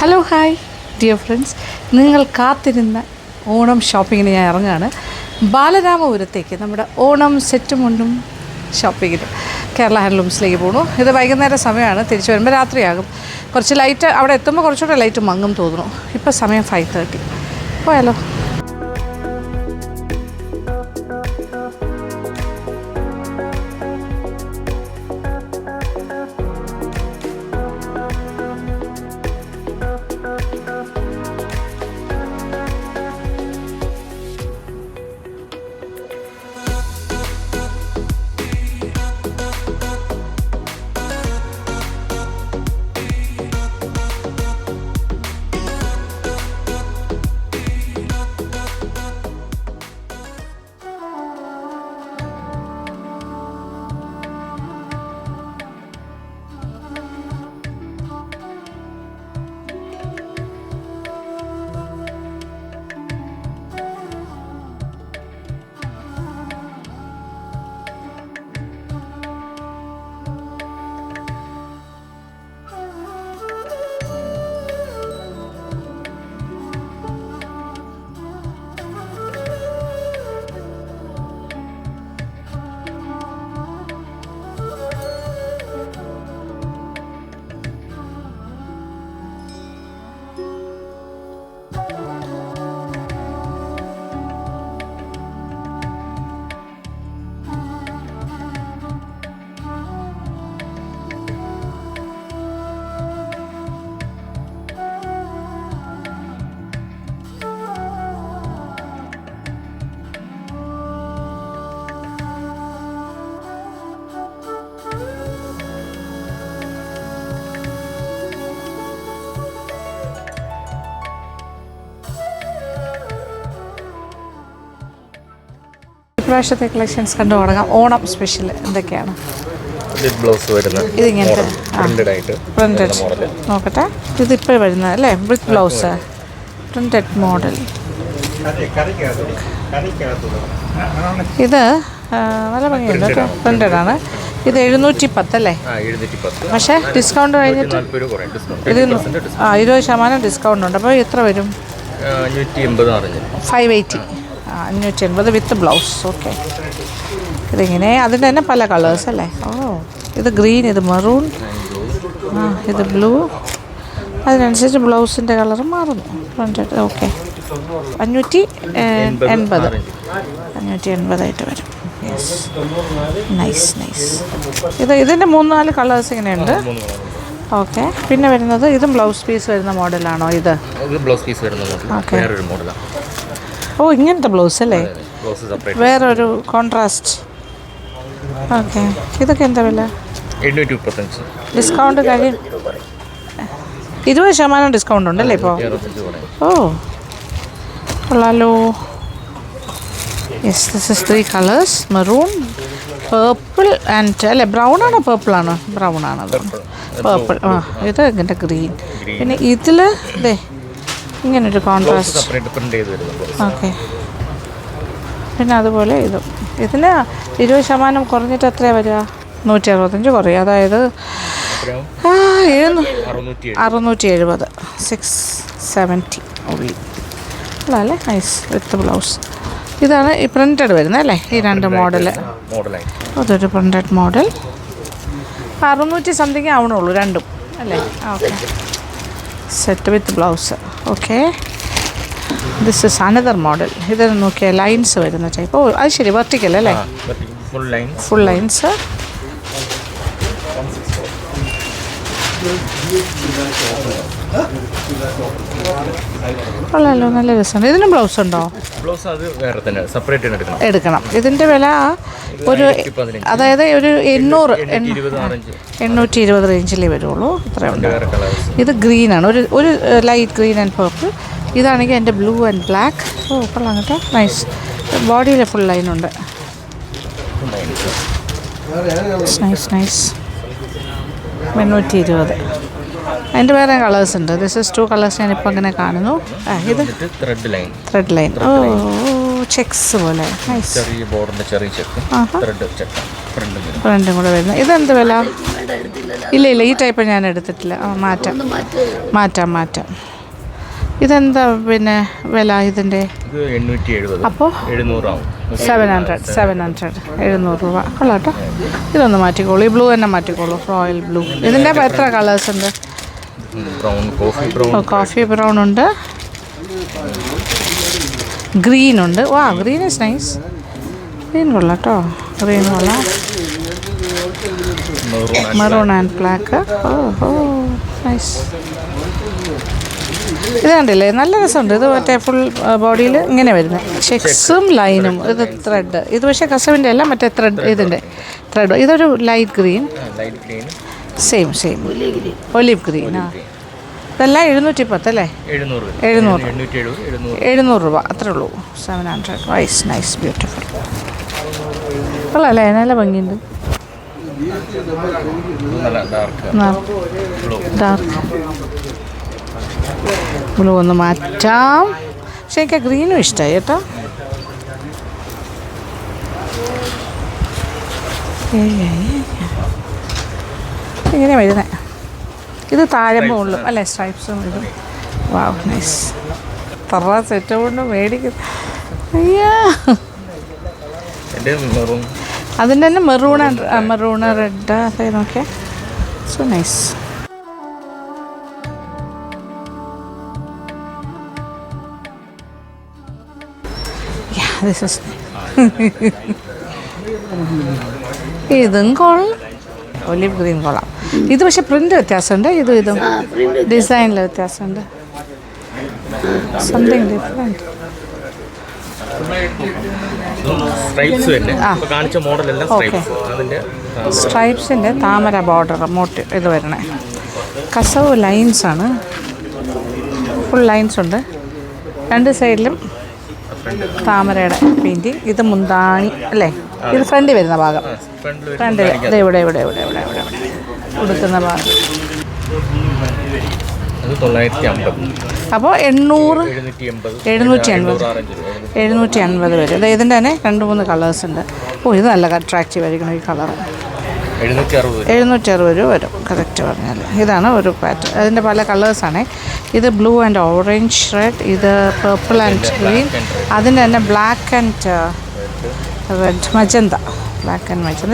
Hello hi dear friends, നിങ്ങൾ കാത്തിരുന്ന ഓണം ഷോപ്പിങ്ങിന് ഞാൻ ഇറങ്ങുകയാണ്. ബാലരാമപുരത്തേക്ക് നമ്മുടെ ഓണം സെറ്റും കൊണ്ടും ഷോപ്പിങ്ങിന് കേരള ഹാൻഡ്ലൂംസിലേക്ക് പോകണു. ഇത് വൈകുന്നേരം സമയമാണ്, തിരിച്ചു വരുമ്പോൾ രാത്രിയാകും. കുറച്ച് ലൈറ്റ് അവിടെ എത്തുമ്പോൾ കുറച്ചുകൂടെ ലൈറ്റ് മങ്ങും തോന്നുന്നു. ഇപ്പോൾ സമയം 5:30. പോയാലോ? ഇപ്രാവശ്യത്തെ കളക്ഷൻസ് കണ്ടു തുടങ്ങാം. ഓണം സ്പെഷ്യൽ എന്തൊക്കെയാണ്? ഇതിങ്ങനത്തെ പ്രിന്റഡ് നോക്കട്ടെ. ഇതിപ്പോൾ വരുന്നത് അല്ലേ, വിത്ത് ബ്ലൗസ്, പ്രിന്റഡ് മോഡൽ. ഇത് നല്ല ഭംഗിയുണ്ട് കേട്ടോ, പ്രിന്റഡ് ആണ്. ഇത് 710 അല്ലേ? പക്ഷേ ഡിസ്കൗണ്ട് കഴിഞ്ഞിട്ട് ഇത് 20% ഡിസ്കൗണ്ട് ഉണ്ട്. അപ്പോൾ എത്ര വരും? 580. 580 വിത്ത് ബ്ലൗസ്. ഓക്കെ, ഇതിങ്ങനെ അതിൻ്റെ തന്നെ പല കളേഴ്സ് അല്ലേ? ഓ, ഇത് ഗ്രീൻ, ഇത് മെറൂൺ, ഇത് ബ്ലൂ. അതിനനുസരിച്ച് ബ്ലൗസിൻ്റെ കളർ മാറുന്നു. പ്രിന്റഡ്. ഓക്കെ, 580 വരും. Yes, nice nice. ഇതിൻ്റെ 3-4 കളേഴ്സ് ഇങ്ങനെയുണ്ട്. ഓക്കെ, പിന്നെ വരുന്നത് ഇതും ബ്ലൗസ് പീസ് വരുന്ന മോഡലാണോ? ഇത് ബ്ലൗസ് പീസ് വരുന്ന മോഡലാണ്. ഓ, ഇങ്ങനത്തെ ബ്ലൗസ് അല്ലേ? വേറൊരു കോൺട്രാസ്റ്റ്. ഓക്കെ, ഇതൊക്കെ എന്താ വില? 735. ഡിസ്കൗണ്ട് കാര്യം 20% ഡിസ്കൗണ്ട് ഉണ്ടല്ലേ ഇപ്പോൾ? ഓ, കൊള്ളാലോ. Yes, this is 3 colours, maroon, purple and അല്ലേ, ബ്രൗൺ ആണോ പേർപ്പിൾ ആണോ? ബ്രൗൺ ആണത്, പേർപ്പിൾ. ആ, ഇത് ഇങ്ങനത്തെ ഗ്രീൻ. പിന്നെ ഇതിൽ ഇതേ ഇങ്ങനൊരു കോൺട്രാസ്റ്റ്. ഓക്കെ, പിന്നെ അതുപോലെ ഇതിന് 20% കുറഞ്ഞിട്ട് എത്രയാണ് വരിക? 165 കുറയും. അതായത് 670, 670 ഉള്ളി അല്ലേ? Nice with blouse. ഇതാണ് ഈ പ്രിൻറ്റഡ് വരുന്നത് അല്ലേ? ഈ 2 മോഡൽ. അതൊരു പ്രിൻറ്റഡ് മോഡൽ. 600 സംതിങ് ആവണുള്ളൂ രണ്ടും അല്ലേ? Okay, set with blouse. Okay, this is another model. ഇത് നോക്കിയാൽ ലൈൻസ് വരുന്ന ടൈപ്പ്. ഓ, അത് ശരി, വെർട്ടിക്കൽ അല്ലേ? Full lines. കൊള്ളാലോ, നല്ല രസമുണ്ട്. ഇതിനും ബ്ലൗസ് ഉണ്ടോ? എടുക്കണം. ഇതിൻ്റെ വില ഒരു, അതായത് ഒരു 820 റേഞ്ചിലേ വരുള്ളൂ. ഇത്രയുണ്ട്. ഇത് ഗ്രീനാണ്, ഒരു ലൈറ്റ് ഗ്രീൻ ആൻഡ് പേർപ്പിൾ. ഇതാണെങ്കിൽ എൻ്റെ ബ്ലൂ ആൻഡ് ബ്ലാക്ക്. ഓ, കൊള്ളാം കേട്ടോ, നൈസ്. ബോഡിയിൽ ഫുൾ ലൈനുണ്ട്. Nice nice. 820. അതിൻ്റെ വേറെ കളേഴ്സ് ഉണ്ട്. ദിസ് ഇസ് 2 കളേഴ്സ് ഞാനിപ്പോൾ അങ്ങനെ കാണുന്നു. ഇത് ത്രെഡ് ലൈൻ. ഓ, ചെക്സ് പോലെ. നൈസ്. ചെറിയ ബോർഡറിൻ്റെ ചെറിയ ചെക്ക്, ത്രെഡ് ചെക്ക്. ഫ്രണ്ടും കൂടെ വരുന്നത്. ഇതെന്ത് വില? ഇല്ല ഈ ടൈപ്പ് ഞാൻ എടുത്തിട്ടില്ല. മാറ്റാം. ഇതെന്താ പിന്നെ വില ഇതിൻ്റെ? അപ്പോൾ 700 700 രൂപ. കൊള്ളാട്ടോ. ഇതൊന്ന് മാറ്റിക്കോളൂ. ഈ ബ്ലൂ തന്നെ മാറ്റിക്കോളൂ. Royal blue. ഇതിൻ്റെ എത്ര കളേഴ്സ് ഉണ്ട്? കോഫി ബ്രൗൺ ഉണ്ട്, ഗ്രീൻ ഉണ്ട്. വാ, ഗ്രീൻ ഈസ് നൈസ്. ഗ്രീൻ കൊള്ളാട്ടോ. ഗ്രീൻ കൊള്ളാം. Maroon and black. Oh nice. ഇത് കണ്ടില്ലേ, നല്ല രസമുണ്ട്. ഇത് മറ്റേ ഫുൾ ബോഡിയിൽ ഇങ്ങനെ വരുന്നത് ചെക്സും ലൈനും. ഇത് ത്രെഡ്. ഇത് പക്ഷേ കസവിൻ്റെ അല്ല, മറ്റേ ത്രെഡ്. ഇതിൻ്റെ ത്രെഡ്. ഇതൊരു light green. Same olive green. ഇതെല്ലാം 710 അല്ലേ? 700 രൂപ അത്രേ ഉള്ളൂ. 700. Nice beautiful. കൊള്ളാല്ലേ, നല്ല ഭംഗിയുണ്ട്. ഡാർക്ക് ബ്ലൂ ഒന്ന് മാറ്റാം. പക്ഷെ എനിക്ക് ഗ്രീനും ഇഷ്ടമായി കേട്ടോ. ഇങ്ങനെ വരുന്നത്. ഇത് താഴമ്പും ഉള്ളു അല്ലേ, സ്ട്രൈപ്സും ഇതും. Wow nice. തറ സെറ്റ് കൊണ്ട് മേടിക്കും. അയ്യാ, അതിൻ്റെ തന്നെ മെറൂൺ റെഡ് അതെ. നോക്കിയാൽ സോ നൈസ്. ഇതും കൊള്ളാം. ഒലിവ് ഗ്രീൻ കൊള്ളാം. ഇത് പക്ഷെ പ്രിൻ്റ് വ്യത്യാസമുണ്ട്. ഇതും ഡിസൈനിൽ വ്യത്യാസമുണ്ട്. Something different. സ്ട്രൈപ്സിൻ്റെ താമര ബോർഡർ മോട്ടീവ് ഇത് വരണേ. കസവ് ലൈൻസാണ്. ഫുൾ ലൈൻസ് ഉണ്ട് രണ്ട് സൈഡിലും. താമരയുടെ പെയിൻറ്റിങ്. ഇത് മുന്താണി അല്ലേ? ഇത് ഫ്രണ്ടിൽ വരുന്ന ഭാഗം. ഫ്രണ്ടിൽ ഇത് ഇവിടെ ഉടുക്കുന്ന ഭാഗം. അപ്പോൾ 750 വരും. ഇത് ഇതിൻ്റെ തന്നെ 2-3 കളേഴ്സ് ഉണ്ട്. ഓ, ഇത് നല്ല അട്രാക്റ്റീവ് ആയിരിക്കണം ഈ കളർ. 760 രൂപ വരും കറക്റ്റ് പറഞ്ഞാൽ. ഇതാണ് ഒരു പാറ്റേൺ. അതിൻ്റെ പല കളേഴ്സാണ്. ഇത് ബ്ലൂ ആൻഡ് ഓറഞ്ച് റെഡ്. ഇത് പർപ്പിൾ ആൻഡ് ഗ്രീൻ. അതിൻ്റെ തന്നെ ബ്ലാക്ക് ആൻഡ് റെഡ് മജന്ത.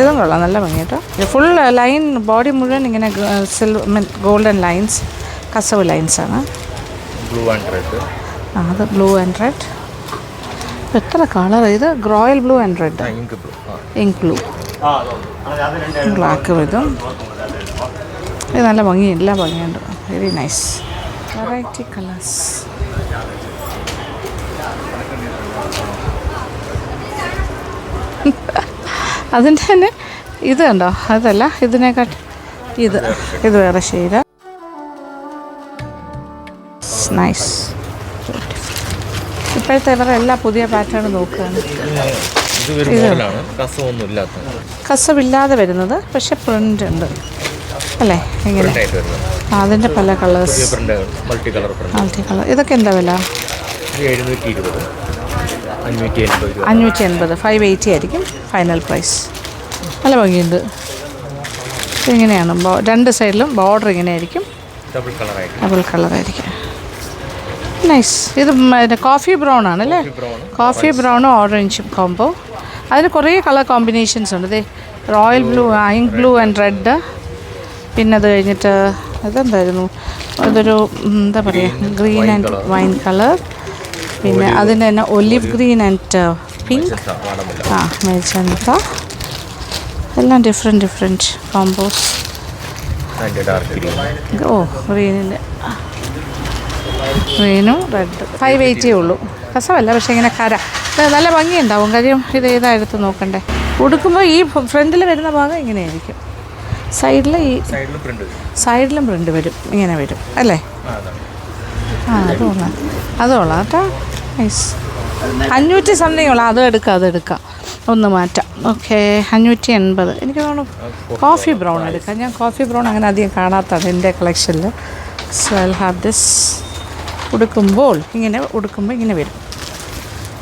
ഇതും കൊള്ളാം, നല്ല ഭംഗി കേട്ടോ. ഫുൾ ലൈൻ ബോഡി മുഴുവൻ ഇങ്ങനെ ഗോൾഡൻ ലൈൻസ്, കസവ് ലൈൻസാണ്. അത് ബ്ലൂ ആൻഡ് റെഡ്. എത്ര കളർ? ഇത് royal blue and red, ink blue, black ഇതും. ഇത് നല്ല ഭംഗിയുണ്ട്. Very nice variety colours. അതിൻ്റെ തന്നെ ഇത് കണ്ടോ? അതല്ല, ഇതിനെക്കാട്ട് ഇത് വേറെ ഷെയ്ഡ്. നൈസ്. ഇപ്പോഴത്തെ ഇവരുടെ എല്ലാ പുതിയ പാറ്റേൺ നോക്കുകയാണ്. കസവില്ലാതെ വരുന്നത് പക്ഷെ പ്രിന്റ് ഉണ്ട് അല്ലേ? എങ്ങനെ? അതിൻ്റെ പല കളേഴ്സ്, മൾട്ടി കളർ. ഇതൊക്കെ എന്താ വില? 580. 580 ആയിരിക്കും ഫൈനൽ പ്രൈസ്. നല്ല ഭംഗിയുണ്ട്. ഇങ്ങനെയാണ് രണ്ട് സൈഡിലും ബോർഡർ ഇങ്ങനെയായിരിക്കും, ഡബിൾ കളറായിരിക്കും. നൈസ്. ഇത് കോഫി ബ്രൗൺ ആണല്ലേ? കോഫി ബ്രൗണും ഓറഞ്ചും കോംബോ. അതിന് കുറേ കളർ കോമ്പിനേഷൻസ് ഉണ്ട്. ഇത് royal blue, ink blue and red. പിന്നെ അത് കഴിഞ്ഞിട്ട് ഇതെന്തായിരുന്നു? അതൊരു എന്താ പറയുക, ഗ്രീൻ ആൻഡ് വൈൻ കളർ. പിന്നെ അതിൻ്റെ തന്നെ olive green and pink. Magenta. എല്ലാം ഡിഫറെൻറ്റ് കോംബോസ്. ഓ, ഗ്രീനും റെഡ്. 580 ഉള്ളൂ. കസവല്ല, പക്ഷേ ഇങ്ങനെ കര. നല്ല ഭംഗിയുണ്ടാവും. കാര്യം ഇത് ഏതായെടുത്ത് നോക്കണ്ടേ. ഉടുക്കുമ്പോൾ ഈ ഫ്രണ്ടിൽ വരുന്ന ഭാഗം ഇങ്ങനെയായിരിക്കും. സൈഡിലും പ്രിൻ്റ് വരും, ഇങ്ങനെ വരും അല്ലേ? അത് കൊള്ളാം കേട്ടോ. നൈസ്. 500 സംതിങ് ഉള്ള. അതെടുക്കാം. ഒന്ന് മാറ്റാം. ഓക്കെ, 580. എനിക്ക് തോന്നുന്നു കോഫി ബ്രൗൺ എടുക്കാം. ഞാൻ കോഫി ബ്രൗൺ അങ്ങനെ അധികം കാണാത്തതാണ് എൻ്റെ കളക്ഷനിൽ. So I have this. ഉടുക്കുമ്പോൾ ഇങ്ങനെ വരും.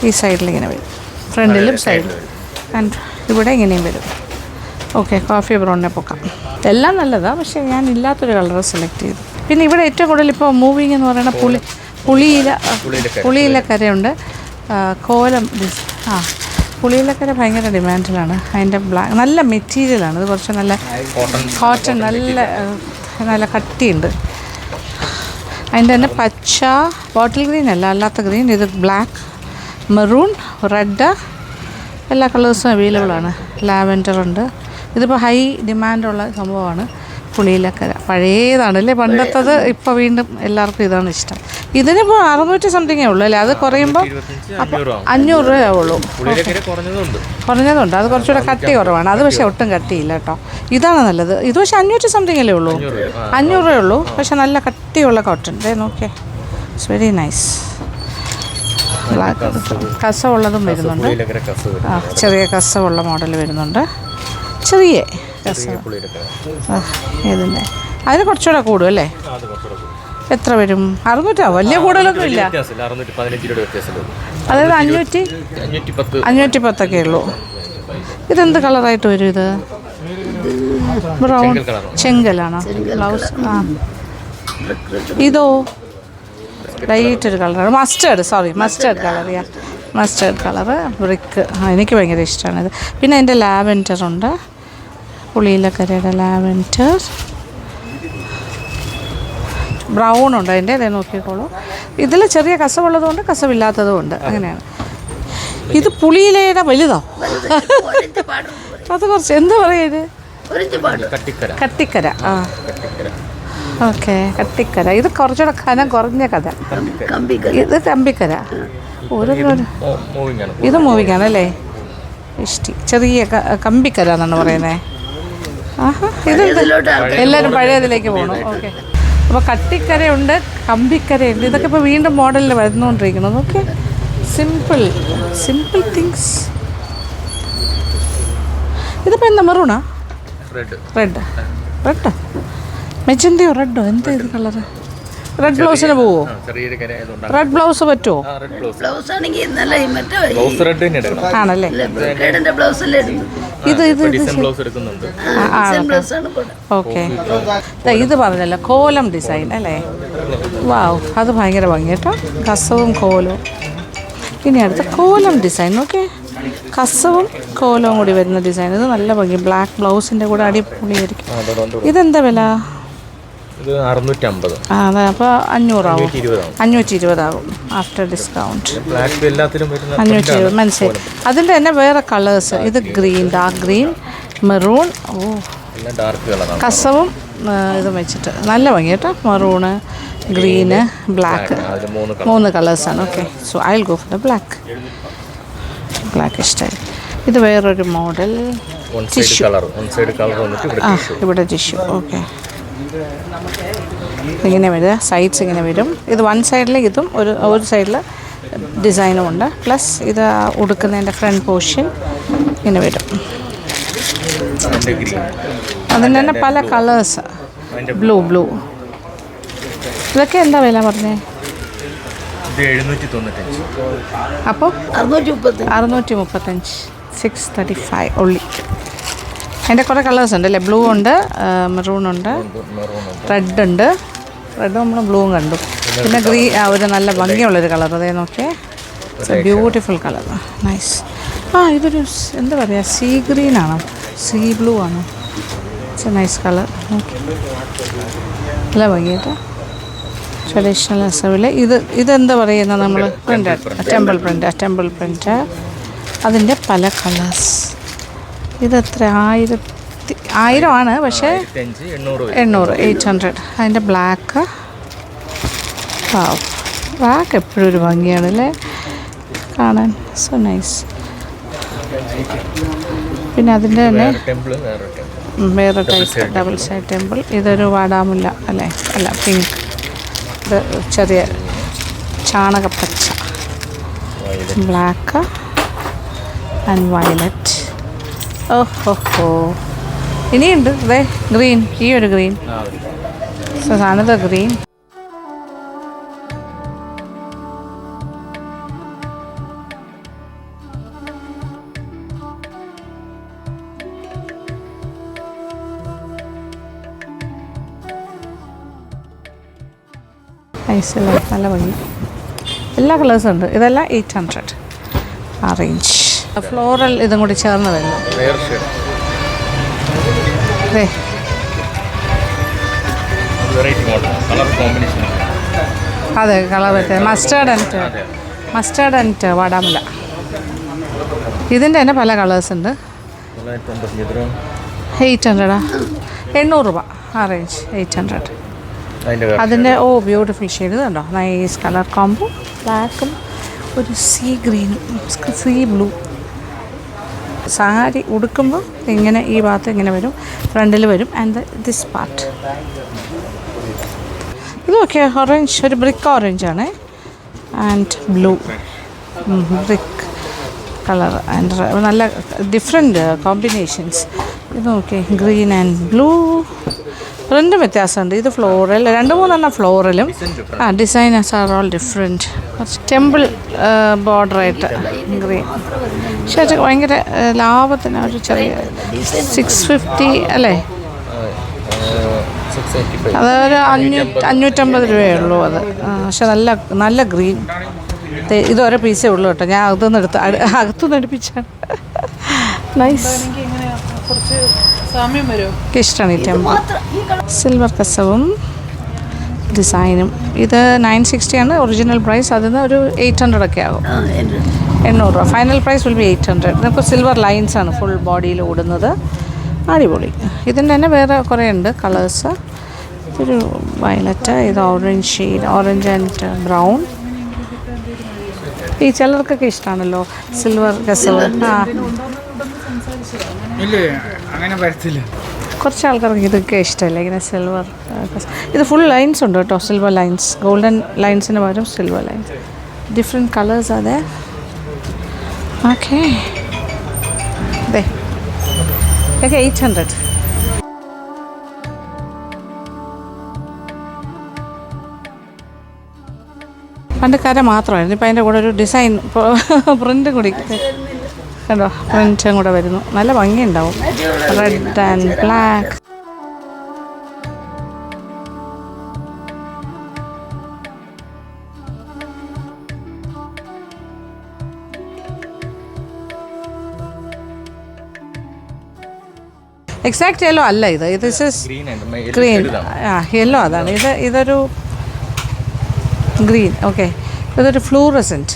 ഈ സൈഡിൽ ഇങ്ങനെ വരും, ഫ്രണ്ടിലും സൈഡിലും. ആൻഡ് ഇവിടെ ഇങ്ങനെയും വരും. ഓക്കെ, കോഫി ബ്രൗണിനെ പൊക്കാം. എല്ലാം നല്ലതാണ്, പക്ഷേ ഞാൻ ഇല്ലാത്തൊരു കളർ സെലക്ട് ചെയ്തു. പിന്നെ ഇവിടെ ഏറ്റവും കൂടുതൽ ഇപ്പോൾ മൂവിങ് എന്ന് പറയുന്നത് പുളിയിലക്കരയുണ്ട്. കോലം പുളിയിലക്കര ഭയങ്കര ഡിമാൻഡിലാണ്. അതിൻ്റെ ബ്ലാക്ക് നല്ല മെറ്റീരിയലാണ്. ഇത് കുറച്ച് നല്ല കോട്ടൺ, നല്ല കട്ടിയുണ്ട്. അതിൻ്റെ തന്നെ പച്ച, ബോട്ടിൽ ഗ്രീൻ അല്ല, അല്ലാത്ത ഗ്രീൻ. ഇത് ബ്ലാക്ക്, മെറൂൺ, റെഡ്, എല്ലാ കളേഴ്സും അവൈലബിൾ ആണ്. ലാവൻഡർ ഉണ്ട്. ഇതിപ്പോൾ ഹൈ ഡിമാൻഡുള്ള സംഭവമാണ് പുളിയിലക്കര. പഴയതാണല്ലേ, പണ്ടത്തത്. ഇപ്പോൾ വീണ്ടും എല്ലാവർക്കും ഇതാണ് ഇഷ്ടം. ഇതിനിപ്പോൾ 600 സംതിങ്ങേ ഉള്ളൂ അല്ലേ? അത് കുറയുമ്പോൾ 500 രൂപയാവുള്ളൂ. കുറഞ്ഞതുണ്ട്. അത് കുറച്ചുകൂടെ കട്ടി കുറവാണ്. അത് പക്ഷേ ഒട്ടും കട്ടിയില്ല കേട്ടോ. ഇതാണ് നല്ലത്. ഇത് പക്ഷേ 500 സംതിങ് അല്ലേ ഉള്ളൂ. 500 രൂപയേ ഉള്ളൂ. പക്ഷേ നല്ല കട്ടിയുള്ള കോട്ടൺ. നോക്കിയേ, ഇറ്റ്സ് വെരി നൈസ്. കസവുള്ളതും വരുന്നുണ്ട്. ചെറിയ കസവുള്ള മോഡൽ വരുന്നുണ്ട്. ചെറിയ കസവ് ഇതിൻ്റെ അതിന് കുറച്ചുകൂടെ കൂടും അല്ലേ? എത്ര വരും? 600 വലിയ കൂടുതലൊന്നും ഇല്ല. അതായത് 510 ഉള്ളൂ. ഇതെന്ത് കളറായിട്ട് വരും? ഇത് ബ്രൗൺ ചെങ്കലാണോ ബ്ലൗസ്? ഇതോ ലൈറ്റൊരു കളറാണ്. Mustard colour brick. എനിക്ക് ഭയങ്കര ഇഷ്ടമാണിത്. പിന്നെ അതിൻ്റെ ലാവൻഡർ ഉണ്ട്, പുളിയിലക്കരയുടെ ലാവൻഡർ. ബ്രൗൺ ഉണ്ട് അതിൻ്റെ. അതേ നോക്കിക്കോളൂ. ഇതിൽ ചെറിയ കസവുള്ളതുകൊണ്ട് കസവില്ലാത്തതുമുണ്ട്. അങ്ങനെയാണ്. ഇത് പുളിയിലയുടെ വലുതോ? അത് കുറച്ച് എന്താ പറയുക, കട്ടിക്കര. ഓക്കെ, കട്ടിക്കര. ഇത് കുറച്ചുകൂടെ കനം കുറഞ്ഞ കഥ. ഇത് കമ്പിക്കര. ഇത് മൂവിങ് ആണല്ലേ? ഇഷ്ടി ചെറിയ കമ്പിക്കര എന്നാണ് പറയുന്നത്. ഇത് എല്ലാവരും പഴയതിലേക്ക് പോകണം. ഓക്കെ, അപ്പോൾ കട്ടിക്കരയുണ്ട്, കമ്പിക്കരയുണ്ട്. ഇതൊക്കെ ഇപ്പോൾ വീണ്ടും മോഡലിൽ വരുന്നുകൊണ്ടിരിക്കുന്നത്. Okay, simple things. ഇതിപ്പോൾ എന്താ മെറൂണാ? റെഡ് മെജന്തയോ റെഡോ? എന്താ ഇത് കളറ്? റെഡ് ബ്ലൗസിന് പോവോ? റെഡ് ബ്ലൗസ് പറ്റുമോ? ആണല്ലേ? ഓക്കെ, ഇത് പറഞ്ഞല്ലോ കോലം ഡിസൈൻ അല്ലേ? വാവ്, അത് ഭയങ്കര ഭംഗി കേട്ടോ. കസവും കോലവും. ഇനി അടുത്ത കോലം ഡിസൈൻ. ഓക്കെ, കസവും കോലവും കൂടി വരുന്ന ഡിസൈൻ. ഇത് നല്ല ഭംഗി. ബ്ലാക്ക് ബ്ലൗസിൻ്റെ കൂടെ അടിപൊളിയായിരിക്കും. ഇതെന്താ വില? അതെ, അപ്പോൾ 500 ആവും. 520 ആകും ആഫ്റ്റർ ഡിസ്കൗണ്ട്. 520 മനസ്സിലായി. അതിൻ്റെ തന്നെ വേറെ കളേഴ്സ്. ഇത് ഗ്രീൻ, ഡാർക്ക് ഗ്രീൻ, മെറൂൺ. കസവും ഇതും വെച്ചിട്ട് നല്ല ഭംഗി കേട്ടോ. മെറൂണ്, ഗ്രീന്, ബ്ലാക്ക്, 3 കളേഴ്സാണ്. Okay, so I will go for the black ഇഷ്ടമായി. ഇത് വേറൊരു മോഡൽ ടിഷ്യൂ. ഇവിടെ ടിഷ്യൂ. ഓക്കെ, ഇങ്ങനെ വരിക, സൈഡ്സ് ഇങ്ങനെ വരും. ഇത് വൺ സൈഡിൽ ഇതും ഒരു സൈഡിൽ ഡിസൈനും ഉണ്ട്. പ്ലസ് ഇത് ഉടുക്കുന്നതിൻ്റെ ഫ്രണ്ട് പോർഷൻ ഇങ്ങനെ വരും. അതിന് തന്നെ പല കളേഴ്സ്. ബ്ലൂ. ഇതൊക്കെ എന്താ വില പറഞ്ഞേ? അപ്പോൾ 635, 635 ഉള്ളി. അതിൻ്റെ കുറേ കളേഴ്സ് ഉണ്ട് അല്ലേ? ബ്ലൂ ഉണ്ട്, മെറൂൺ ഉണ്ട്, റെഡ് ഉണ്ട്. റെഡ് നമ്മൾ ബ്ലൂവും കണ്ടു. പിന്നെ ഒരു നല്ല ഭംഗിയുള്ളൊരു കളർ. അതേ നോക്കിയേ, ബ്യൂട്ടിഫുൾ കളർ, നൈസ്. ഇതൊരു എന്താ പറയുക, സീ ഗ്രീൻ ആണോ, സീ ബ്ലൂ ആണോ? It's A nice colour. Okay, നല്ല ഭംഗി കേട്ടോ. ട്രഡീഷണൽ അസവിൽ ഇതെന്താ പറയുന്നത് നമ്മൾ? Temple print. അതിൻ്റെ പല കളേഴ്സ്. ഇതെത്ര? 1000 ആണ്, പക്ഷേ 800. അതിൻ്റെ ബ്ലാക്ക്. ബ്ലാക്ക് എപ്പോഴും ഒരു ഭംഗിയാണ് അല്ലേ കാണാൻ. So nice. പിന്നെ അതിൻ്റെ തന്നെ വേറെ ടൈപ്പ് ഡബിൾ സൈഡ് ടെമ്പിൾ. ഇതൊരു വാടാമുല്ല അല്ലേ? അല്ല, പിങ്ക്. ഇത് ചെറിയ ചാണകപ്പച്ച. Black and violet. ഓഹോ, ഇനിയുണ്ട്. അതെ, ഗ്രീൻ. ഈ ഒരു ഗ്രീൻ. So another green. നൈസല്ലേ, നല്ല ഭംഗി. എല്ലാ കളേഴ്സും ഉണ്ട്. ഇതെല്ലാം 800 ആ റേഞ്ച്. ഫ്ലോറൽ ഇതും കൂടി ചേർന്ന് വരുന്നു. അതെ, അതെ കളർ പറ്റുക. മസ്റ്റാർഡ് ആൻഡ് വാടാമുല്ല. ഇതിൻ്റെ തന്നെ പല കളേഴ്സ് ഉണ്ട്. 800 800 രൂപ ആ റേഞ്ച്. 800 അതിൻ്റെ ബ്യൂട്ടിഫുൾ ഷെയ്ഡ് കണ്ടോ, നൈസ് കളർ കോംബോ. ബ്ലാക്കും ഒരു സീ ഗ്രീനും സീ ബ്ലൂ. സാരി ഉടുക്കുമ്പോൾ ഇങ്ങനെ ഈ ഭാഗത്ത് ഇങ്ങനെ വരും, ഫ്രണ്ടിൽ വരും. ആൻഡ് ദിസ് പാർട്ട് ഇതൊക്കെ ഓറഞ്ച്, ഒരു ബ്രിക്ക് ഓറഞ്ചാണ്. And blue brick colour and നല്ല ഡിഫറെൻറ്റ് കോമ്പിനേഷൻസ്. ഇത് നോക്കി, ഗ്രീൻ ആൻഡ് ബ്ലൂ. പ്രിൻറ്റും വ്യത്യാസമുണ്ട്. ഇത് ഫ്ലോറൽ, 2-3 ഫ്ലോറലും. Designers are all different. കുറച്ച് ടെമ്പിൾ ബോർഡറായിട്ട് ഗ്രീൻ. പക്ഷേ അത് ഭയങ്കര ലാഭത്തിന് ഒരു ചെറിയ 650 അല്ലേ, അതൊരു 550 രൂപയേ ഉള്ളൂ അത്. പക്ഷെ നല്ല ഗ്രീൻ. ഇതൊരേ പീസേ ഉള്ളൂ കേട്ടോ. ഞാൻ അകത്തുനിന്ന് എടുപ്പിച്ചാണ്. നൈസ്, ഇഷ്ടമാണ് ഈ ടെമ്പിൾ. സിൽവർ കസവും ഡിസൈനും. ഇത് 960 ആണ് ഒറിജിനൽ പ്രൈസ്. അതിന് ഒരു 800 ഒക്കെ ആകും. 800 രൂപ ഫൈനൽ പ്രൈസ് വിൽ ബി 800. നമുക്ക് സിൽവർ ലൈൻസ് ആണ് ഫുൾ ബോഡിയിൽ ഓടുന്നത്. അടിപൊളി. ഇതിൻ്റെ തന്നെ വേറെ കുറേ ഉണ്ട് കളേഴ്സ്. ഇതൊരു വയലറ്റ്, ഇത് orange shade, orange and brown. ഈ ചിലർക്കൊക്കെ ഇഷ്ടമാണല്ലോ സിൽവർ കസവ്. കുറച്ച് ആൾക്കാർക്ക് ഇതൊക്കെ ഇഷ്ടമല്ല, ഇങ്ങനെ സിൽവർ. ഇത് ഫുൾ ലൈൻസ് ഉണ്ട് കേട്ടോ, സിൽവർ ലൈൻസ്. ഗോൾഡൻ ലൈൻസിന് പകരം സിൽവർ ലൈൻസ്. ഡിഫറെൻറ്റ് കളേഴ്സ് അതെ. ഓക്കെ, അതെ ഇതൊക്കെ 800. പണ്ട് കര മാത്രമായിരുന്നു. ഇപ്പം അതിൻ്റെ കൂടെ ഒരു ഡിസൈൻ പ്രിൻറ്റും കൂടി കണ്ടോ, പ്രിൻറ്റും കൂടെ വരുന്നു. നല്ല ഭംഗിയുണ്ടാവും. Red and black. Exact yellow അല്ല ഇത്. ഇത് ഗ്രീൻ. യെല്ലോ അതാണ്. ഇതൊരു ഗ്രീൻ. ഓക്കെ, ഇതൊരു ഫ്ലൂറസെൻറ്റ്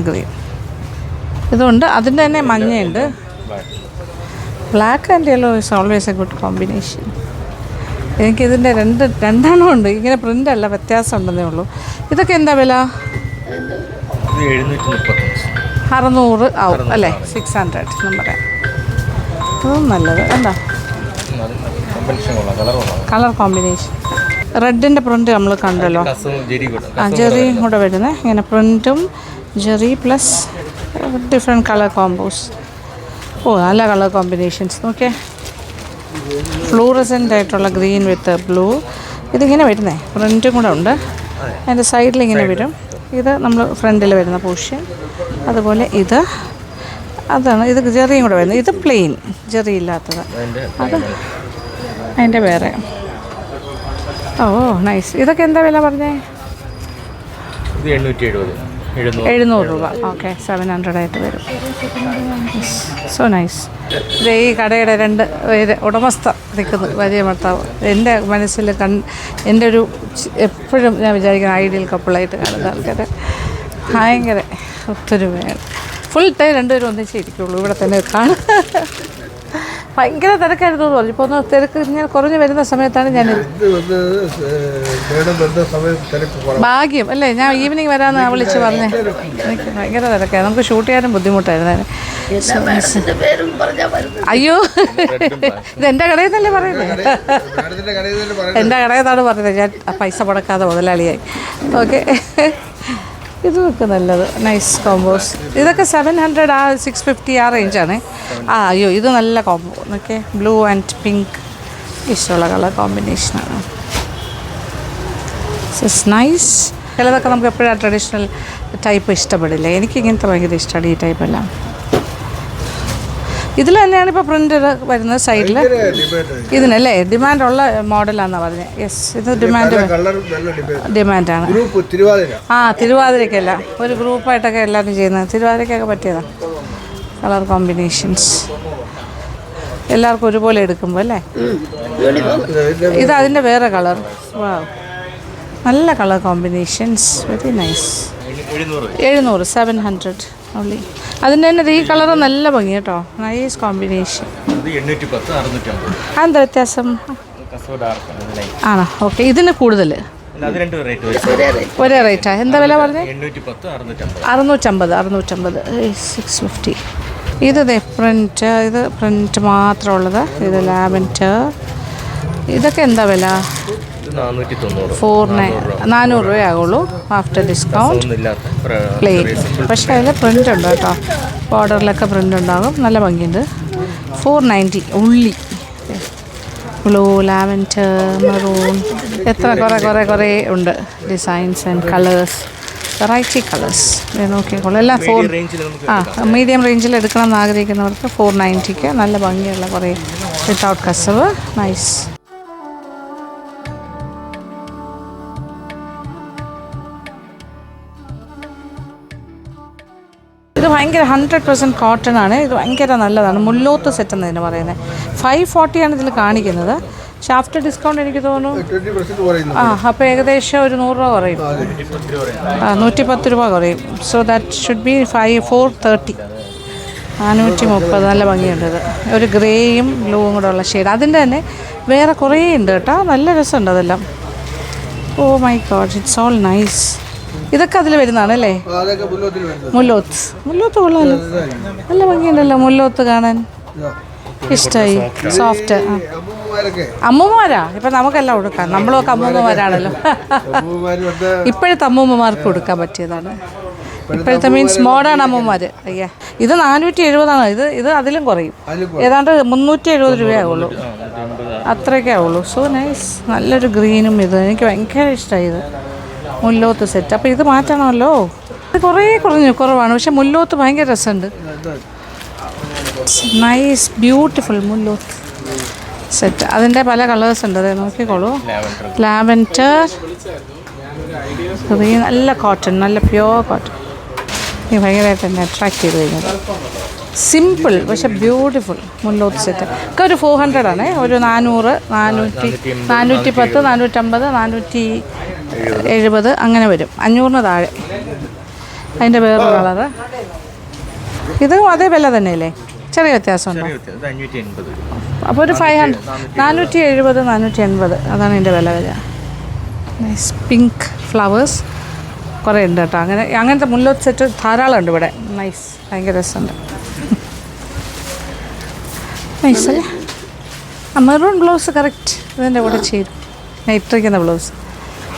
ഗ്രീൻ. ഇതുണ്ട്. അതിൻ്റെ തന്നെ മഞ്ഞയുണ്ട്. Black and yellow is always a good combination. എനിക്കിതിൻ്റെ രണ്ടെണ്ണം ഉണ്ട്. ഇങ്ങനെ പ്രിൻ്റ് അല്ല, വ്യത്യാസം ഉണ്ടെന്നേ ഉള്ളൂ. ഇതൊക്കെ എന്താ വില? 600 ആവും അല്ലേ? 600 നമ്മുടെ. അതും നല്ലത്. എന്താ കളർ കോമ്പിനേഷൻ. റെഡിൻ്റെ പ്രിൻറ്റ് നമ്മൾ കണ്ടല്ലോ. ജെറിയും കൂടെ വരുന്നത്. ഇങ്ങനെ പ്രിൻറ്റും zari plus different colour combos. നല്ല കളർ കോമ്പിനേഷൻസ്. നോക്കിയേ, ഫ്ലൂറസെൻ്റ് ആയിട്ടുള്ള ഗ്രീൻ വിത്ത് ബ്ലൂ. ഇതിങ്ങനെ വരുന്നേ, പ്രിൻറ്റും കൂടെ ഉണ്ട്. അതിൻ്റെ സൈഡിൽ ഇങ്ങനെ വരും. ഇത് നമ്മൾ ഫ്രണ്ടിൽ വരുന്ന പോർഷൻ. അതുപോലെ അതാണ്. ഇത് ജെറിയും കൂടെ വരുന്നത്. ഇത് പ്ലെയിൻ ജെറി ഇല്ലാത്തത്. അത് അതിൻ്റെ വേറെ. നൈസ്. ഇതൊക്കെ എന്താ വില പറഞ്ഞേ? 700 രൂപ. ഓക്കെ, 700 ആയിട്ട് വരും. So nice. ഇത് ഈ കടയുടെ 2 ഉടമസ്ഥ നിൽക്കുന്നു, വലിയ ഭർത്താവ്. എൻ്റെ മനസ്സിൽ എൻ്റെ ഒരു എപ്പോഴും ഞാൻ വിചാരിക്കുന്ന ഐഡിയൽ കപ്പിളായിട്ട് കാണുന്ന ആൾക്കാർ. ഭയങ്കര ഒത്തൊരുമയാണ്. ഫുൾ ടൈം 2 പേരും ഒന്നിച്ചിരിക്കുള്ളൂ ഇവിടെ തന്നെ കാണും. ഭയങ്കര തിരക്കായിരുന്നു തോന്നി. ഇപ്പോൾ ഒന്ന് തിരക്ക് ഇങ്ങനെ കുറഞ്ഞ് വരുന്ന സമയത്താണ് ഞാൻ. ഭാഗ്യം അല്ലേ, ഞാൻ ഈവനിങ് വരാമെന്ന് വിളിച്ച് പറഞ്ഞേ. എനിക്ക് ഭയങ്കര തിരക്കായിരുന്നു. നമുക്ക് ഷൂട്ട് ചെയ്യാനും ബുദ്ധിമുട്ടായിരുന്നു. അയ്യോ, ഇതെൻ്റെ കടയിൽ നിന്നല്ലേ പറയുന്നത്? എൻ്റെ കടയിൽ നിന്നാണ് പറയുന്നത്. ഞാൻ പൈസ മുടക്കാതെ മുതലാളിയായി. ഓക്കെ, ഇതൊക്കെ നല്ലത്. Nice combos. ഇതൊക്കെ 700 650 ആ റേഞ്ചാണ്. അയ്യോ, ഇത് നല്ല combo. Okay, blue and pink ഇഷ്ടമുള്ള കളർ കോമ്പിനേഷനാണ്. It's nice. ചിലതൊക്കെ നമുക്ക് എപ്പോഴും ആ ട്രഡീഷണൽ ടൈപ്പ് ഇഷ്ടപ്പെടില്ല. എനിക്ക് ഇങ്ങനത്തെ ഭയങ്കര ഇഷ്ടമാണ് ഈ ടൈപ്പെല്ലാം. ഇതിൽ തന്നെയാണ് ഇപ്പോൾ പ്രിൻ്റ് വരുന്നത് സൈഡിൽ. ഇതിനല്ലേ ഡിമാൻഡുള്ള മോഡലാണെന്നാണ് പറഞ്ഞത്. യെസ്, ഇത് ഡിമാൻഡാണ്. തിരുവാതിരയ്ക്കല്ല, ഒരു ഗ്രൂപ്പായിട്ടൊക്കെ എല്ലാവരും ചെയ്യുന്നത്. തിരുവാതിരയ്ക്കൊക്കെ പറ്റിയതാണ് കളർ കോമ്പിനേഷൻസ്. എല്ലാവർക്കും ഒരുപോലെ എടുക്കുമ്പോൾ അല്ലേ. ഇത് അതിൻ്റെ വേറെ കളർ. വാ, നല്ല colour combinations, very nice. 700, 700 only. അതിൻ്റെ തന്നെ ഈ കളറ് നല്ല ഭംഗി കേട്ടോ, നൈസ് കോമ്പിനേഷൻ. അതെന്താ വ്യത്യാസം? ആണോ, ഓക്കെ. ഇതിന് കൂടുതൽ ഒരേ റേറ്റാ. എന്താ വില പറഞ്ഞത്? 650. 650. ഇത് പ്രിൻറ്റ്, ഇത് പ്രിൻറ്റ് മാത്രമുള്ളത്. ഇത് ലാവൻഡർ. ഇതൊക്കെ എന്താ വില? 400 രൂപയാകുള്ളൂ ആഫ്റ്റർ ഡിസ്കൗണ്ട്. പ്ലെയിൻ, പക്ഷേ അതിൽ പ്രിൻ്റ് ഉണ്ട് കേട്ടോ, ബോർഡറിലൊക്കെ പ്രിൻ്റ് ഉണ്ടാകും. നല്ല ഭംഗിയുണ്ട്. 490 ഉള്ളി. ബ്ലൂ, ലാവൻഡർ, മെറൂൺ, എത്ര കുറേ ഉണ്ട് designs and colours, variety colours. നോക്കിക്കോളൂ, എല്ലാം മീഡിയം റേഞ്ചിൽ എടുക്കണം എന്ന് ആഗ്രഹിക്കുന്നവർക്ക് 490 നല്ല ഭംഗിയുള്ള കുറേ വിത്തൗട്ട് കസവ്. നൈസ്. ഇത് ഭയങ്കര 100% കോട്ടൺ ആണ്. ഇത് ഭയങ്കര നല്ലതാണ്. മുല്ലോത്ത് സെറ്റ് എന്നതിന് പറയുന്നത്. 540 ആണ് ഇതിൽ കാണിക്കുന്നത്. പക്ഷേ ആഫ്റ്റർ ഡിസ്കൗണ്ട് എനിക്ക് തോന്നുന്നു അപ്പോൾ ഏകദേശം ഒരു 100 രൂപ കുറയും. 110 രൂപ കുറയും. So that should be 430. 430. നല്ല ഭംഗിയുണ്ട്. ഇത് ഒരു ഗ്രേയും ബ്ലൂവും കൂടെ ഉള്ള ഷെയ്ഡ്. അതിൻ്റെ തന്നെ വേറെ കുറേ ഉണ്ട് കേട്ടോ, നല്ല രസമുണ്ട് അതെല്ലാം. Oh my God, it's all nice. ഇതൊക്കെ അതിൽ വരുന്നതാണ് അല്ലേ? മുല്ലോത്ത് കൊള്ളാമല്ലോ, നല്ല ഭംഗിയുണ്ടല്ലോ മുല്ലോത്ത് കാണാൻ. ഇഷ്ടമായി. സോഫ്റ്റ്. അമ്മൂമ്മമാരാ ഇപ്പം നമുക്കെല്ലാം കൊടുക്കാം. നമ്മളൊക്കെ അമ്മൂമ്മമാരാണല്ലോ. ഇപ്പോഴത്തെ അമ്മൂമ്മമാർക്ക് കൊടുക്കാൻ പറ്റിയതാണ്. ഇപ്പോഴത്തെ മീൻസ് മോഡേൺ അമ്മൂമ്മമാർ. അയ്യാ, ഇത് 470. ഇത് അതിലും കുറയും. ഏതാണ്ട് 370 രൂപയാവുള്ളൂ, അത്രയൊക്കെ ആവുള്ളൂ. So nice. നല്ലൊരു ഗ്രീനും. ഇത് എനിക്ക് ഭയങ്കര ഇഷ്ടമായി. ഇത് മുല്ലോത്ത് സെറ്റ്. അപ്പോൾ ഇത് മാറ്റണമല്ലോ. ഇത് കുറവാണ്, പക്ഷെ മുല്ലോത്ത് ഭയങ്കര രസമുണ്ട്. നൈസ് ബ്യൂട്ടിഫുൾ മുല്ലോത്ത് സെറ്റ്. അതിൻ്റെ പല കളേഴ്സ് ഉണ്ട്. അതെ, നോക്കിക്കോളൂ. ലാവൻഡർ, ഗ്രീൻ, നല്ല കോട്ടൺ, നല്ല പ്യുവർ കോട്ടൺ. ഈ ഭയങ്കരമായിട്ട് എന്നെ അട്രാക്ട് ചെയ്ത് കഴിഞ്ഞത്. സിമ്പിൾ പക്ഷെ ബ്യൂട്ടിഫുൾ മുല്ലോത്ത് സെറ്റ് ഒക്കെ ഒരു 400 ആണ്. ഒരു 400, 410, 450, 470 അങ്ങനെ വരും. 500 താഴെ. അതിൻ്റെ വേറൊരു കളറ്. ഇതും അതേ വില തന്നെയല്ലേ? ചെറിയ വ്യത്യാസമുണ്ടോ? അപ്പോൾ ഒരു 500, 470, 480 അതാണ് ഇതിൻ്റെ വില വരിക. നൈസ് പിങ്ക് ഫ്ലവേഴ്സ് കുറേ ഉണ്ട് കേട്ടോ. അങ്ങനത്തെ മുല്ലോത്ത് സെറ്റ് ധാരാളം ഉണ്ട് ഇവിടെ. നൈസ്, ഭയങ്കര രസമുണ്ട്. നൈസ് അല്ലേ? മെറൂൺ ബ്ലൗസ് കറക്റ്റ് ഇതിൻ്റെ കൂടെ ചേരും. ഞാൻ ഇട്ടിരിക്കുന്ന ബ്ലൗസ്.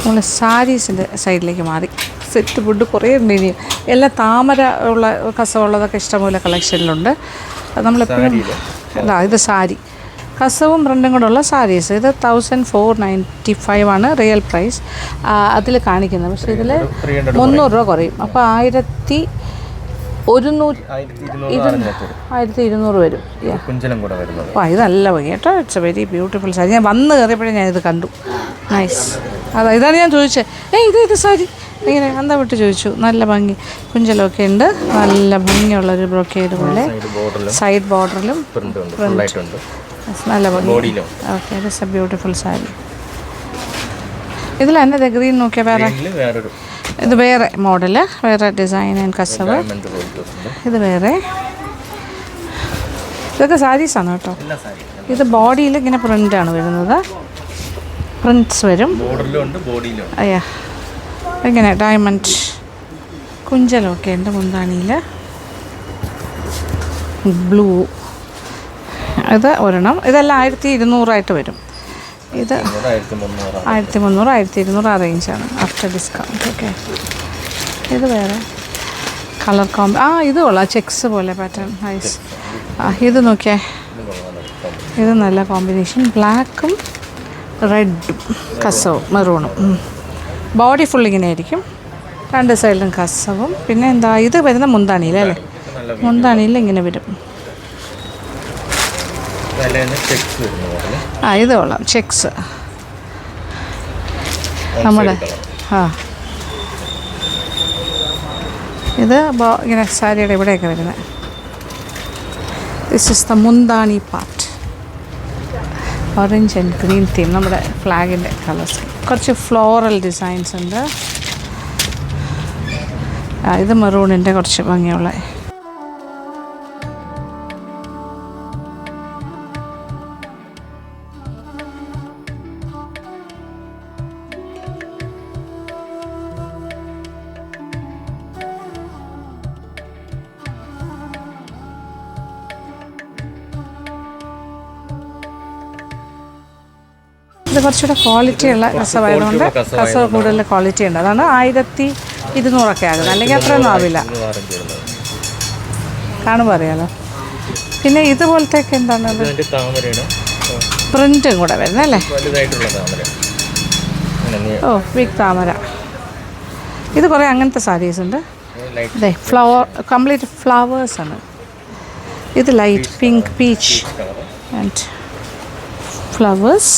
നമ്മൾ സാരീസിൻ്റെ സൈഡിലേക്ക് മാറി. സെറ്റ് ഫുഡ് കുറേ ഉണ്ട്. ഇനി എല്ലാം താമര ഉള്ള കസവുള്ളതൊക്കെ ഇഷ്ടംപോലെ കളക്ഷനിലുണ്ട്. നമ്മളെപ്പോഴും ഇത് സാരി കസവും പ്രിൻ്റും കൂടെ ഉള്ള സാരീസ്. ഇത് 1495 ആണ് റിയൽ പ്രൈസ് അതിൽ കാണിക്കുന്നത്. പക്ഷേ ഇതിൽ 300 രൂപ കുറയും. അപ്പോൾ 1200 വരും. ഇത് നല്ല ഭംഗി കേട്ടോ. It's A very beautiful sari. ഞാൻ വന്ന് കയറിയപ്പോഴേ ഞാനിത് കണ്ടു. നൈസ്. ഇതാണ് ഞാൻ ചോദിച്ചത്. ഇത് സാരി ഇങ്ങനെ അന്താ വിട്ട് ചോദിച്ചു. നല്ല ഭംഗി. കുഞ്ചലൊക്കെ ഉണ്ട്. നല്ല ഭംഗിയുള്ളൊരു ബ്രോക്കേഡ് പോലെ സൈഡ് ബോർഡറിലും നല്ല ഭംഗി. Okay, it's a beautiful sari. ഇതിൽ തന്നെ ഗ്രീൻ നോക്കിയാൽ വേറെ, ഇത് വേറെ മോഡല്, വേറെ ഡിസൈൻ ആൻഡ് കസവ്. ഇത് വേറെ. ഇതൊക്കെ സാരീസാണ് കേട്ടോ. ഇത് ബോഡിയിൽ ഇങ്ങനെ പ്രിൻ്റാണ് വരുന്നത്. പ്രിൻറ്റ്സ് വരും. അയ്യാ, ഇങ്ങനെ ഡയമണ്ട് കുഞ്ചലൊക്കെ ഉണ്ട്. മുന്താണിയിൽ ബ്ലൂ. ഇത് ഒരെണ്ണം. ഇതെല്ലാം 1200 വരും. ഇത് 1300, 1200 ആ റേഞ്ചാണ് ആഫ്റ്റർ ഡിസ്കൗണ്ട്. ഓക്കെ, ഇത് വേറെ കളർ ഇത് കൊള്ളാം. ചെക്സ് പോലെ പാറ്റേൺ. നൈസ്. ഇത് നോക്കിയേ, ഇത് നല്ല കോമ്പിനേഷൻ. ബ്ലാക്കും റെഡും കസവും മെറൂണും. ബോഡി ഫുൾ ഇങ്ങനെ ആയിരിക്കും. 2 സൈഡിലും കസവും. പിന്നെ എന്താ ഇത് വരുന്ന മുന്താണിയിലല്ലേ? മുന്താണിയിൽ ഇങ്ങനെ വരും. ചെക്സ് വരുന്ന മോഡൽ. ഇത് കൊള്ളാം, ചെക്സ് നമ്മുടെ. ഇത് ഇങ്ങനെ സാരിയുടെ ഇവിടെയൊക്കെ വരുന്നത്. ദിസ് ഇസ് ദ മുന്താണി part. Orange and green theme, നമ്മുടെ ഫ്ലാഗിൻ്റെ കളേഴ്സ്. കുറച്ച് ഫ്ലോറൽ ഡിസൈൻസ് ഉണ്ട്. ഇത് മെറൂണിൻ്റെ കുറച്ച് ഭംഗിയുള്ള. ഇത് കുറച്ചുകൂടെ ക്വാളിറ്റിയുള്ള കസവായതുകൊണ്ട് കസവ് കൂടുതൽ ക്വാളിറ്റി ഉണ്ട്. അതാണ് 1200 ആകുന്നത്, അല്ലെങ്കിൽ അത്രയൊന്നും ആവില്ല, കാണുമ്പോൾ അറിയാലോ. പിന്നെ ഇതുപോലത്തേക്ക് എന്താണ് പ്രിൻറ്റും കൂടെ വരുന്നത് അല്ലേ? ഓ, ബിഗ് താമര. ഇത് കുറേ അങ്ങനത്തെ സാരീസ് ഉണ്ട്. അതെ, ഫ്ലവർ, കംപ്ലീറ്റ് ഫ്ലവേഴ്സാണ്. ഇത് light pink, peach and flowers.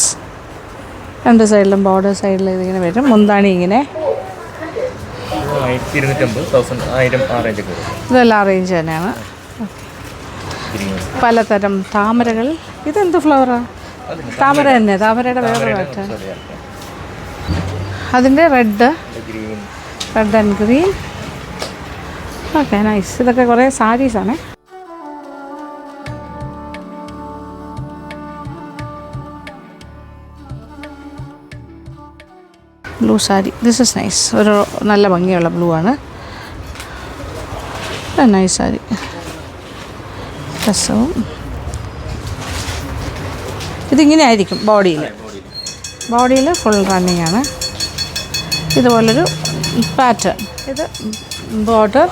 രണ്ട് സൈഡിലും ബോർഡർ സൈഡിൽ ഇതിങ്ങനെ വരും. മുന്താണി ഇങ്ങനെ. ഇതെല്ലാം അറേഞ്ച് തന്നെയാണ്. പലതരം താമരകൾ. ഇതെന്ത് ഫ്ലവറാണ്? താമര തന്നെ, താമരയുടെ വേറെ പാറ്റേൺ. അതിൻ്റെ red and green. Okay, nice. ഇതൊക്കെ കുറേ സാരീസാണേ. Blue sari. This is nice. ഒരു നല്ല ഭംഗിയുള്ള ബ്ലൂ ആണ്. നൈസ് സാരി. രസവും. ഇതിങ്ങനെ ആയിരിക്കും ബോഡിയിൽ ഫുൾ റണ്ണിങ് ആണ്. ഇതുപോലൊരു പാറ്റേൺ. ഇത് border.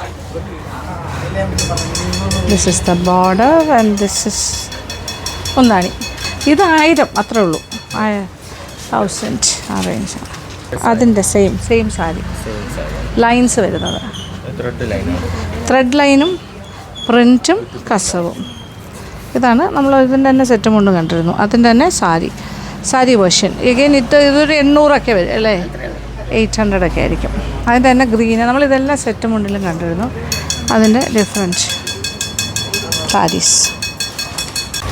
This is the border and this is മുന്താണി. ഇത് 1000 അത്രേ ഉള്ളൂ. 1000 ആ റേഞ്ചാണ്. അതിൻ്റെ സെയിം സാരി. ലൈൻസ് വരുന്നത് ത്രെഡ് ലൈനും പ്രിൻറ്റും കസവും. ഇതാണ് നമ്മൾ ഇതിൻ്റെ തന്നെ സെറ്റ് മുണ്ടും കണ്ടിരുന്നു. അതിൻ്റെ തന്നെ സാരി വേർഷൻ. എഗെയിൻ ഇതൊരു 800 വരും അല്ലേ? 800 ആയിരിക്കും. അതിൻ്റെ തന്നെ ഗ്രീന്. നമ്മളിതെല്ലാം സെറ്റ് മുണ്ടിലും കണ്ടിരുന്നു. അതിൻ്റെ different saris.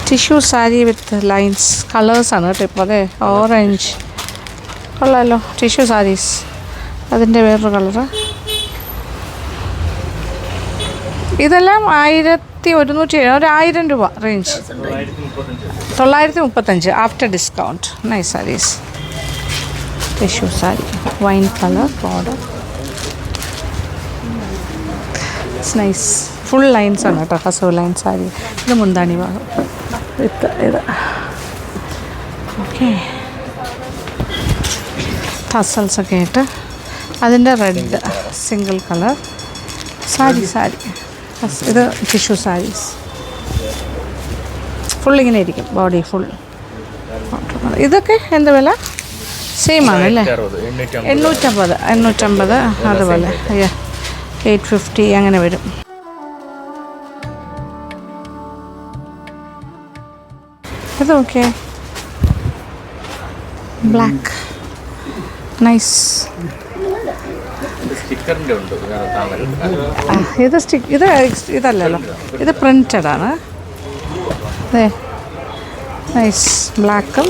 Tissue sari with lines. കളേഴ്സാണ് കേട്ടോ ഇപ്പോൾ. അതെ, ഓറഞ്ച് കൊള്ളാമല്ലോ. ടിഷ്യൂ സാരീസ്. അതിൻ്റെ വേറൊരു കളറ്. ഇതെല്ലാം 1170, ഒരു 1000 രൂപ range. 935 after discount. Nice saris. Tissue sari, wine colour border. It's nice. Full lines ആണ് കേട്ടോ, കസവ് ലൈൻ സാരി. ഇത് മുന്താണി ഭാഗം വിത്ത് ഇത്. ഓക്കെ, ടസൽസൊക്കെ ആയിട്ട്. അതിൻ്റെ റെഡ് സിംഗിൾ കളർ സാരി. ഇത് ടിഷ്യൂ സാരീസ്. ഫുൾ ഇങ്ങനെ ഇരിക്കും ബോഡി ഫുൾ. ഇതൊക്കെ എന്ത് വില? സെയിം ആണല്ലേ? 850 അതുപോലെ. 850 അങ്ങനെ വരും. ഇത് ഓക്കെ. Black nice. ഇതല്ലല്ലോ, ഇത് പ്രിൻറ്റഡ് ആണ്. അതെ, നൈസ്. ബ്ലാക്കും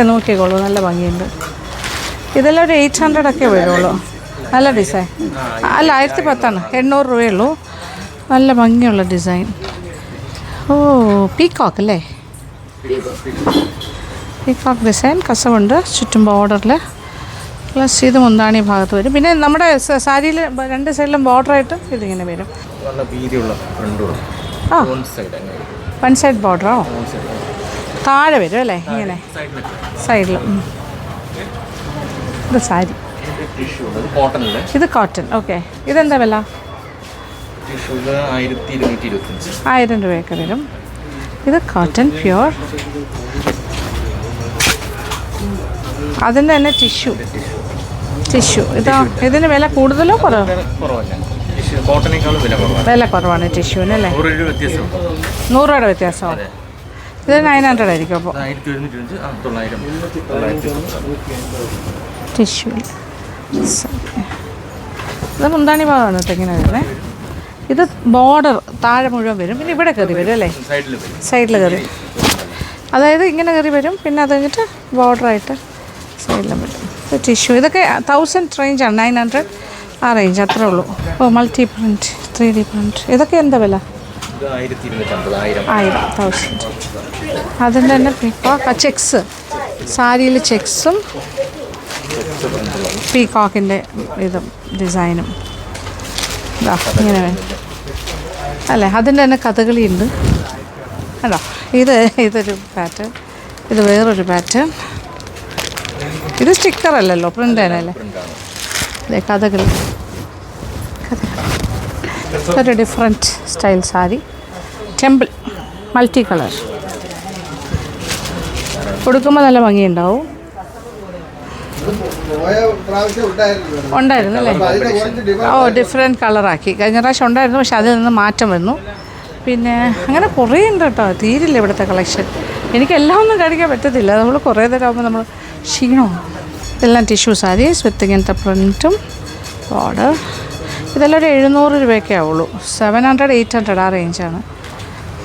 നോക്കിക്കോളൂ, നല്ല ഭംഗിയുണ്ട്. ഇതെല്ലാം ഒരു 800 വരുള്ളൂ. നല്ല ഡിസൈൻ. അല്ല, 1010 800 രൂപയുള്ളൂ. നല്ല ഭംഗിയുള്ള ഡിസൈൻ. ഓ, പീക്കോക്ക് അല്ലേ? Peacock design. കസവുണ്ട് ചുറ്റും ബോർഡറിൽ. പ്ലസ് ഇത് മുന്താണി ഭാഗത്ത് വരും. പിന്നെ നമ്മുടെ സാരിയിൽ 2 സൈഡിലും ബോർഡറായിട്ട് ഇതിങ്ങനെ വരും. ആ, 1 സൈഡ് ബോർഡറോ? താഴെ വരും അല്ലേ? ഇങ്ങനെ സൈഡിൽ. ഇത് സാരി. ഇത് കോട്ടൺ. ഓക്കെ, ഇതെന്താ വില? 1000 രൂപയൊക്കെ വരും. ഇത് കോട്ടൺ പ്യുവർ. അതിൻ്റെ തന്നെ ടിഷ്യൂ. ഇതിന് വില കൂടുതലോ കുറവോ? വില കുറവാണ് ടിഷ്യൂവിന് അല്ലേ? 100 രൂപയുടെ വ്യത്യാസമോ? ഇത് 900 ആയിരിക്കും അപ്പോൾ. 1125 ടിഷ്യൂ ഇത് മുന്താണി ഭാഗമാണ് കേട്ടോ ഇങ്ങനെ വരുന്നത്. ഇത് ബോർഡർ താഴെ മുഴുവൻ വരും, പിന്നെ ഇവിടെ കയറി വരും അല്ലേ, സൈഡിൽ കയറി, അതായത് ഇങ്ങനെ കയറി വരും, പിന്നെ അത് കഴിഞ്ഞിട്ട് ബോർഡറായിട്ട് സൈഡിലും വരും. ഇത് ടിഷ്യൂ ഇതൊക്കെ 1000 റേഞ്ചാണ്, 900 ആ റേഞ്ച് അത്രേ ഉള്ളൂ. ഓ മൾട്ടി പ്രിൻറ്റ് 3D പ്രിൻറ്റ് ഇതൊക്കെ എന്താ വില? 1000. അതിൻ്റെ തന്നെ പീക്കോക്ക് ചെക്സ്, സാരിയിൽ ചെക്സും പീക്കോക്കിൻ്റെ ഇതും ഡിസൈനും ഇതാ ഇങ്ങനെ വേണം അല്ലേ. അതിൻ്റെ തന്നെ കഥകളി ഉണ്ട് അല്ലോ. ഇതൊരു പാറ്റേൺ, ഇത് വേറൊരു പാറ്റേൺ. ഇത് സ്റ്റിക്കർ അല്ലല്ലോ, പ്രിൻ്റ് തന്നെയല്ലേ. അതെ കഥകളി, ഒരു different style sari, temple multi colour. കൊടുക്കുമ്പോൾ നല്ല ഭംഗിയുണ്ടാവും. ഉണ്ടായിരുന്നു അല്ലേ? ഓ ഡിഫറെൻറ്റ് കളറാക്കി. കഴിഞ്ഞ പ്രാവശ്യം ഉണ്ടായിരുന്നു, പക്ഷെ അതിൽ നിന്ന് മാറ്റം വന്നു. പിന്നെ അങ്ങനെ കുറേ ഉണ്ട് കേട്ടോ, തീരില്ല ഇവിടുത്തെ കളക്ഷൻ. എനിക്ക് എല്ലാം ഒന്നും കഴിക്കാൻ പറ്റത്തില്ല, നമ്മൾ കുറേ നേരം ആകുമ്പോൾ നമ്മൾ ക്ഷീണവും. ഇതെല്ലാം ടിഷ്യൂ സാരീസ് വിത്ത് ഇങ്ങനത്തെ പ്രിൻറ്റും ബോർഡർ. ഇതെല്ലാം ഒരു 700 രൂപയൊക്കെ ആവുള്ളൂ. 700, 800 ആ റേഞ്ചാണ്.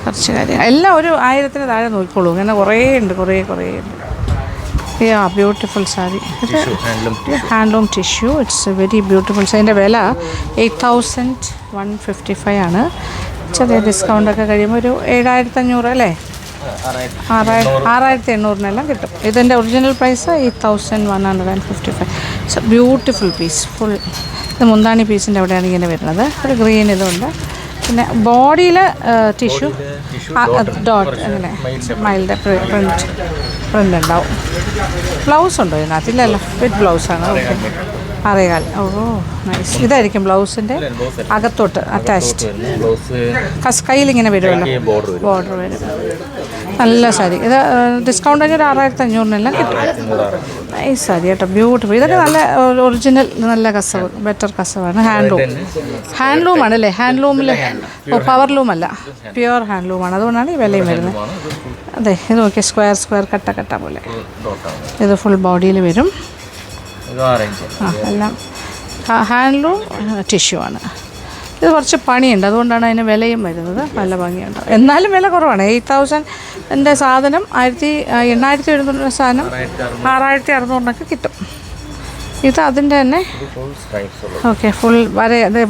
കുറച്ച് കാര്യം എല്ലാം ഒരു 1000 താഴെ നോക്കിക്കോളൂ. അങ്ങനെ കുറേ ഉണ്ട്, കുറേ ഉണ്ട്. യാ ബ്യൂട്ടിഫുൾ സാരി. ഇത് handloom tissue, it's very beautiful. അതിൻ്റെ വില 8155 ആണ്. ചെറിയ ഡിസ്കൗണ്ടൊക്കെ കഴിയുമ്പോൾ ഒരു 7500 അല്ലേ, 6800 കിട്ടും. ഇതിൻ്റെ original price 8155. It's a beautiful piece full. ഇത് മുന്താണി പീസിൻ്റെ അവിടെയാണ് ഇങ്ങനെ വരുന്നത്. ഒരു ഗ്രീൻ ഇതുണ്ട്. പിന്നെ ബോഡിയിൽ ടിഷ്യൂ ഡോട്ട് അങ്ങനെ മൈൽഡ് പ്രിൻ്റ് ഉണ്ടാവും. ബ്ലൗസ് ഉണ്ടോ ഇതിനകത്തില്ലല്ലോ, വിത്ത് ബ്ലൗസാണ്. ഓക്കെ 6.25. ഓ നൈസ്. ഇതായിരിക്കും ബ്ലൗസിൻ്റെ അകത്തോട്ട് അറ്റാച്ച്ഡ്. കയ്യിലിങ്ങനെ വരുമല്ലോ, ബോർഡർ വരും. നല്ല സാരി. ഇത് ഡിസ്കൗണ്ട് കഴിഞ്ഞാൽ 6500 കിട്ടും. നൈസ് സാരി കേട്ടോ, ബ്യൂട്ടിഫുൾ. ഇതൊക്കെ നല്ല ഒറിജിനൽ, നല്ല കസവ്, ബെറ്റർ കസവാണ്. ഹാൻഡ്ലൂമാണ് അല്ലേ? ഹാൻഡ്ലൂമിൽ പവർലൂം അല്ല, പ്യുവർ ഹാൻഡ്ലൂമാണ്. അതുകൊണ്ടാണ് ഈ വിലയും വരുന്നത്. അതെ ഇത് നോക്കിയാൽ സ്ക്വയർ കട്ട പോലെ. ഇത് ഫുൾ ബോഡിയിൽ വരും. എല്ലാം ഹാൻഡ്ലൂം ടിഷ്യൂ ആണ്. ഇത് കുറച്ച് പണിയുണ്ട്, അതുകൊണ്ടാണ് അതിന് വിലയും വരുന്നത്. നല്ല ഭംഗിയുണ്ട്, എന്നാലും വില കുറവാണ്. 8000 സാധനം 8700 സാധനം 6600 കിട്ടും. ഇത് അതിൻ്റെ തന്നെ ഓക്കെ ഫുൾ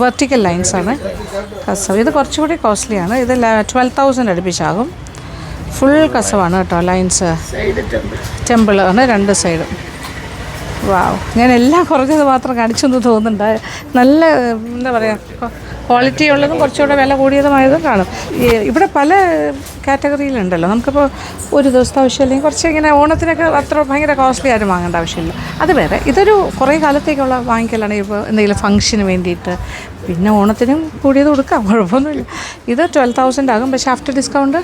വെർട്ടിക്കൽ ലൈൻസാണ് കസവ്. ഇത് കുറച്ചുകൂടി കോസ്റ്റ്ലിയാണ്. ഇത് 12,000 അടുപ്പിച്ചാകും. ഫുൾ കസവാണ് കേട്ടോ. ലൈൻസ് ടെമ്പിൾ ആണ് 2 സൈഡും. വാവ്, ഞാൻ എല്ലാം കുറഞ്ഞത് മാത്രം കാണിച്ചെന്ന് തോന്നുന്നുണ്ട്. നല്ല എന്താ പറയുക, ക്വാളിറ്റി ഉള്ളതും കുറച്ചുകൂടെ വില കൂടിയതുമായതും കാണും. ഇവിടെ പല കാറ്റഗറിയിലുണ്ടല്ലോ. നമുക്കിപ്പോൾ ഒരു ദിവസത്തെ ആവശ്യം, അല്ലെങ്കിൽ കുറച്ച് ഇങ്ങനെ ഓണത്തിനൊക്കെ അത്ര ഭയങ്കര കോസ്റ്റ്ലി ആരും വാങ്ങേണ്ട ആവശ്യമില്ല. അത് വേറെ. ഇതൊരു കുറേ കാലത്തേക്കുള്ള വാങ്ങിക്കലാണ്. ഇപ്പോൾ എന്തെങ്കിലും ഫംഗ്ഷന് വേണ്ടിയിട്ട്, പിന്നെ ഓണത്തിനും കൂടിയത് കൊടുക്കാം, കുഴപ്പമൊന്നുമില്ല. ഇത് 12,000 ആകും, പക്ഷേ ആഫ്റ്റർ ഡിസ്കൗണ്ട്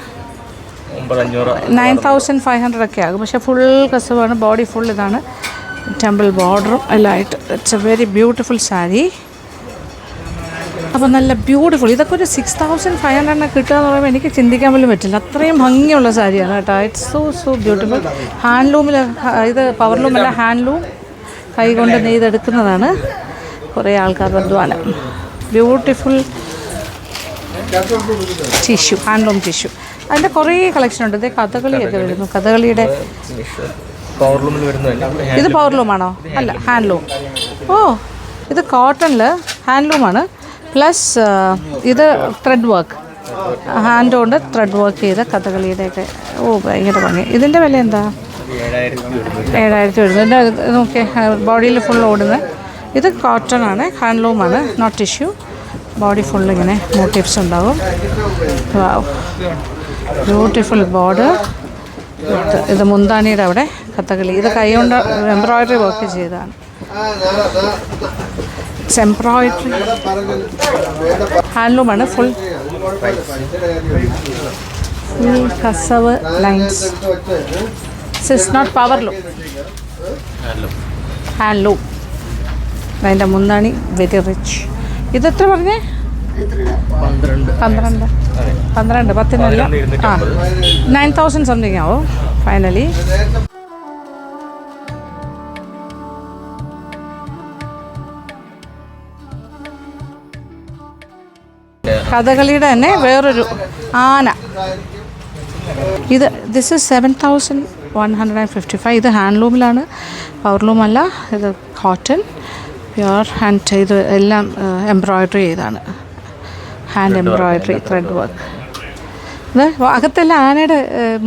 9500 ഒക്കെ ആകും. പക്ഷേ ഫുൾ കസവാണ്, ബോഡി ഫുൾ ഇതാണ്, ടെമ്പിൾ ബോർഡറും എല്ലാം ആയിട്ട്. It's A very beautiful sari. അപ്പോൾ നല്ല ബ്യൂട്ടിഫുൾ. ഇതൊക്കെ ഒരു 6500 കിട്ടുക എന്ന് പറയുമ്പോൾ എനിക്ക് ചിന്തിക്കാൻ പോലും പറ്റില്ല. അത്രയും ഭംഗിയുള്ള സാരിയാണ് കേട്ടോ. It's so beautiful. ഹാൻഡ്ലൂമിൽ, ഇത് പവർലൂമല്ല, ഹാൻഡ്ലൂം കൈകൊണ്ട് നെയ്തെടുക്കുന്നതാണ്. കുറേ ആൾക്കാരുടെ അധ്വാനം. Beautiful tissue, handloom tissue. അതിൻ്റെ കുറേ കളക്ഷൻ ഉണ്ട്. ഇത് കഥകളിയൊക്കെ വരുന്നു. കഥകളിയുടെ ഇത് പവർലൂമാണോ? അല്ല, ഹാൻഡ്ലൂം. ഓ ഇത് കോട്ടണിൽ ഹാൻഡ്ലൂമാണ്. പ്ലസ് ഇത് ത്രെഡ് വർക്ക്, ഹാൻഡ് കൊണ്ട് ത്രെഡ് വർക്ക് ചെയ്ത കഥകളിയുടെയൊക്കെ. ഓ ഭയങ്കര ഭംഗി. ഇതിൻ്റെ വില എന്താ? 7000 വരുന്നത്. നോക്കിയേ, ബോഡിയിൽ ഫുൾ ഓടുന്നത്. ഇത് കോട്ടൺ ആണ്, ഹാൻഡ്ലൂമാണ്, നോട്ട് ടിഷ്യൂ. ബോഡി ഫുൾ ഇങ്ങനെ മോട്ടീവ്സ് ഉണ്ടാവും. Wow, beautiful border. ഇത് മുന്താണിയുടെ അവിടെ കഥകളി. ഇത് കൈ കൊണ്ട് എംബ്രോയ്ഡറി വർക്ക് ചെയ്തതാണ്. എംബ്രോയ്ഡറി ഹാൻഡ്ലൂമാണ്. ഫുൾ കസവ് lines. It's not powerloom, handloom. അതിൻ്റെ മുന്താണി വെരി റിച്ച്. ഇതെത്ര പറഞ്ഞേ? 12 10 ആ 9,000 സംതിങ് ആവും ഫൈനലി. കഥകളിയുടെ തന്നെ വേറൊരു ആന. This is 7,155. ഇത് ഹാൻഡ്ലൂമിലാണ്, പവർലൂമല്ല. ഇത് കോട്ടൺ പ്യുവർ ഹാൻഡ്. ഇത് എല്ലാം എംബ്രോയ്ഡറി ചെയ്താണ്, ഹാൻഡ് എംബ്രോയ്ഡറി ത്രെഡ് വർക്ക്. ഇത് അകത്തെല്ലാം ആനയുടെ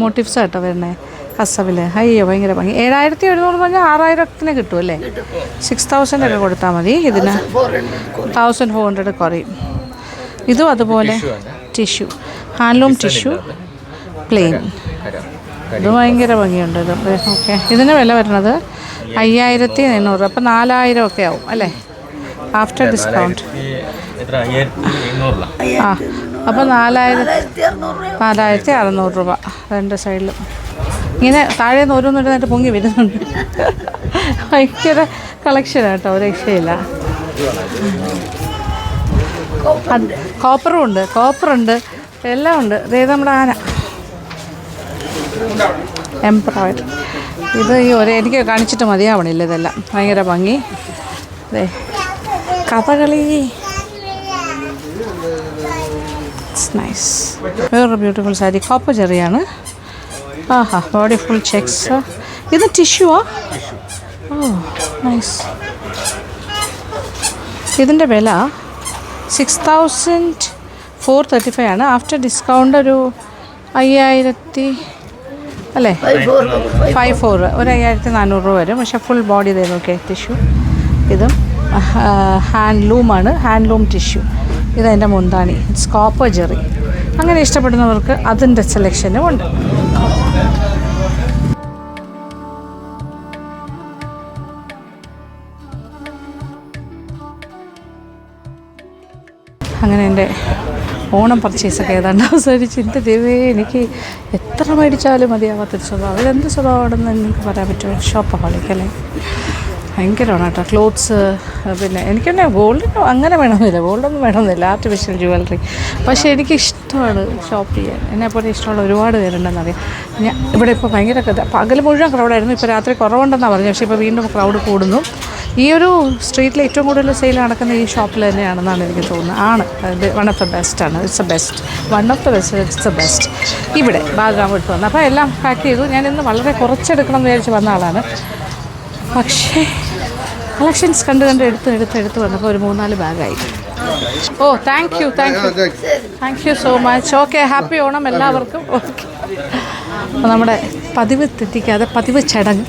മോട്ടീവ്സ് കേട്ടോ വരുന്നത് കസവിൽ. അയ്യോ ഭയങ്കര ഭംഗി. 7,700 പറഞ്ഞാൽ 6,000 കിട്ടും അല്ലേ? 6,000 ഒക്കെ കൊടുത്താൽ മതി. ഇതിന് 1,400 കുറയും. ഇതും അതുപോലെ ടിഷ്യൂ, ഹാൻഡ്ലൂം ടിഷ്യൂ പ്ലെയിൻ. ഇത് ഭയങ്കര ഭംഗിയുണ്ട് ഇത്. ഓക്കെ, ഇതിന് വില വരുന്നത് 5,800. അപ്പം 4,000 ഒക്കെ ആവും അല്ലേ ആഫ്റ്റർ ഡിസ്കൗണ്ട്? ആ, അപ്പോൾ 4,600 രൂപ രണ്ട് സൈഡിലും. ഇങ്ങനെ താഴെ നിന്ന് ഓരോന്നിടുന്നായിട്ട് പൊങ്ങി വരുന്നുണ്ട്. ഭയങ്കര കളക്ഷനാട്ടോ, ഒരു രക്ഷയില്ല. കോപ്പറുണ്ട്, എല്ലാം ഉണ്ട്. ഇതേ നമ്മുടെ ആന എംബ്രോയ്ഡറി. ഇത് എനിക്ക് കാണിച്ചിട്ട് മതിയാവണില്ല, ഇതെല്ലാം ഭയങ്കര ഭംഗി. അതെ, കഥകളി നൈസ്. വേറൊരു ബ്യൂട്ടിഫുൾ സാരി, കോപ്പർ ചെറിയാണ്. ആഹാ, ബോഡി ഫുൾ ചെക്സ്. ഇത് ടിഷ്യൂവാ? ഓ നൈസ്. ഇതിൻ്റെ വില 6,435 ആണ്. ആഫ്റ്റർ ഡിസ്കൗണ്ട് ഒരു 5,000 അല്ലേ? 54, ഒരു 5,400 രൂപ വരും. പക്ഷേ ഫുൾ ബോഡി ഇതേ നോക്കിയേ ടിഷ്യൂ. ഇതും ഹാൻഡ്ലൂമാണ്, ഹാൻഡ്ലൂം ടിഷ്യൂ. ഇതെൻ്റെ മുന്താണി, ഇറ്റ്സ് കോപ്പർ ജെറി. അങ്ങനെ ഇഷ്ടപ്പെടുന്നവർക്ക് അതിൻ്റെ സെലക്ഷനും ഉണ്ട്. അങ്ങനെ എൻ്റെ ഓണം പർച്ചേസൊക്കെ ഏതാണ്ട് അവസാനിച്ച്. എൻ്റെ ദൈവമേ, എനിക്ക് എത്ര മേടിച്ചാലും മതിയാവാത്തൊരു സ്വഭാവം. ഇതെന്ത് സ്വഭാവമാണെന്ന് എനിക്ക് പറയാൻ പറ്റുമോ? ഷോപ്പഹോളിക് അല്ലേ? ഭയങ്കരമാണ് കേട്ടോ. ക്ലോത്ത്സ്, പിന്നെ എനിക്ക് തന്നെ ഗോൾഡ് അങ്ങനെ വേണമെന്നില്ല, ഗോൾഡൊന്നും വേണമെന്നില്ല, ആർട്ടിഫിഷ്യൽ ജുവലറി. പക്ഷേ എനിക്കിഷ്ടമാണ് ഷോപ്പ് ചെയ്യാൻ. എന്നെപ്പോലെ ഇഷ്ടമുള്ള ഒരുപാട് പേരുണ്ടെന്നറിയാം. ഇവിടെ ഇപ്പോൾ ഭയങ്കര പകൽ മുഴുവൻ ക്രൗഡായിരുന്നു. ഇപ്പോൾ രാത്രി കുറവുണ്ടെന്നാണ് പറഞ്ഞത്. പക്ഷേ ഇപ്പോൾ വീണ്ടും ക്രൗഡ് കൂടുന്നു. ഈ ഒരു സ്ട്രീറ്റിൽ ഏറ്റവും കൂടുതൽ സെയിൽ നടക്കുന്ന ഈ ഷോപ്പിൽ തന്നെയാണെന്നാണ് എനിക്ക് തോന്നുന്നത്. ആണ്, ഇത് വൺ ഓഫ് ദ ബെസ്റ്റാണ്. It's a best, one of the best, it's a best. ഇവിടെ ബാഗാൻ വിട്ട് വന്നു. അപ്പോൾ എല്ലാം പാക്ക് ചെയ്തു. ഞാനിന്ന് വളരെ കുറച്ചെടുക്കണം എന്ന് വിചാരിച്ച് വന്ന ആളാണ്. പക്ഷേ കളക്ഷൻസ് കണ്ട് എടുത്ത് വന്നപ്പോൾ ഒരു 3-4 ബാഗായി. Oh thank you so much. Okay, happy Onam എല്ലാവർക്കും. ഓക്കെ, അപ്പോൾ നമ്മുടെ പതിവ് തെറ്റിക്കാതെ പതിവ് ചടങ്ങ്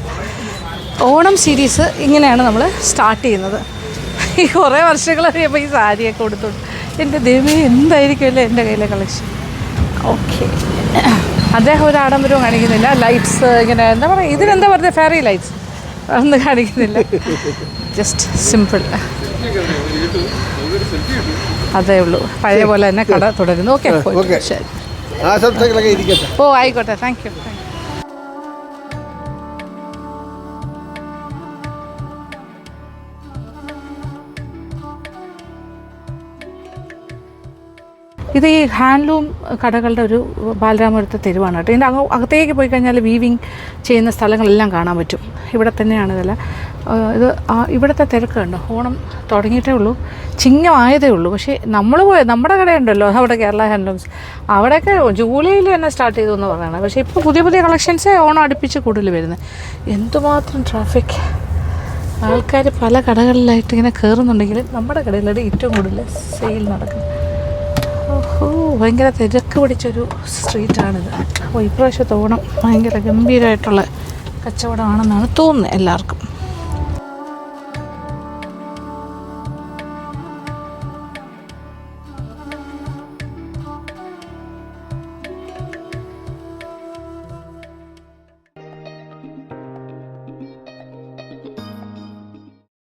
ഓണം സീരീസ് ഇങ്ങനെയാണ് നമ്മൾ സ്റ്റാർട്ട് ചെയ്യുന്നത്. ഈ കുറേ വർഷങ്ങൾ അറിയുമ്പോൾ ഈ സാരിയൊക്കെ കൊടുത്തോണ്ട് എൻ്റെ ദൈവമേ, എന്തായിരിക്കും അല്ലേ എൻ്റെ കയ്യിലെ കളക്ഷൻ. ഓക്കെ, അദ്ദേഹം ഒരു ആഡംബരവും കാണിക്കുന്നില്ല. ലൈറ്റ്സ് ഇങ്ങനെ എന്താ പറയുക, ഇതിനെന്താ പറയുക, ഫെയറി ലൈറ്റ്സ് ഒന്നും കാണിക്കുന്നില്ല. ജസ്റ്റ് സിമ്പിൾ, അതേ ഉള്ളൂ. പഴയ പോലെ തന്നെ കട തുടരുന്നു. ഓക്കെ, ശരി. ഓ ആയിക്കോട്ടെ, താങ്ക് യു. ഇത് ഈ ഹാൻഡ്ലൂം കടകളുടെ ഒരു ബാലരാമപുരത്തെ തെരുവാണ് കേട്ടോ. ഇതിൻ്റെ അകത്തേക്ക് പോയി കഴിഞ്ഞാൽ വീവിങ് ചെയ്യുന്ന സ്ഥലങ്ങളെല്ലാം കാണാൻ പറ്റും. ഇവിടെ തന്നെയാണ് ഇതെല്ലാം. ഇത് ഇവിടുത്തെ തിരക്ക് കണ്ടോ, ഓണം തുടങ്ങിയിട്ടേ ഉള്ളൂ, ചിങ്ങമായതേ ഉള്ളൂ. പക്ഷേ നമ്മുടെ കടയുണ്ടല്ലോ അവിടെ, കേരള ഹാൻഡ്ലൂംസ്, അവിടെയൊക്കെ ജൂലൈയിൽ തന്നെ സ്റ്റാർട്ട് ചെയ്തു എന്ന് പറയുന്നത്. പക്ഷേ ഇപ്പോൾ പുതിയ കളക്ഷൻസ് ഓണം അടുപ്പിച്ച് കൂടുതൽ വരുന്നത്. എന്തുമാത്രം ട്രാഫിക്, ആൾക്കാർ പല കടകളിലായിട്ട് ഇങ്ങനെ കയറുന്നുണ്ടെങ്കിൽ നമ്മുടെ കടയിലാണ് ഏറ്റവും കൂടുതൽ സെയിൽ നടക്കുന്നത്. ഓഹോ, ഭയങ്കര തിരക്ക് പിടിച്ചൊരു സ്ട്രീറ്റാണിത്. അപ്പോൾ ഇപ്രാവശ്യത്തെ ഓണം ഭയങ്കര ഗംഭീരമായിട്ടുള്ള കച്ചവടമാണെന്നാണ് തോന്നുന്നത് എല്ലാവർക്കും.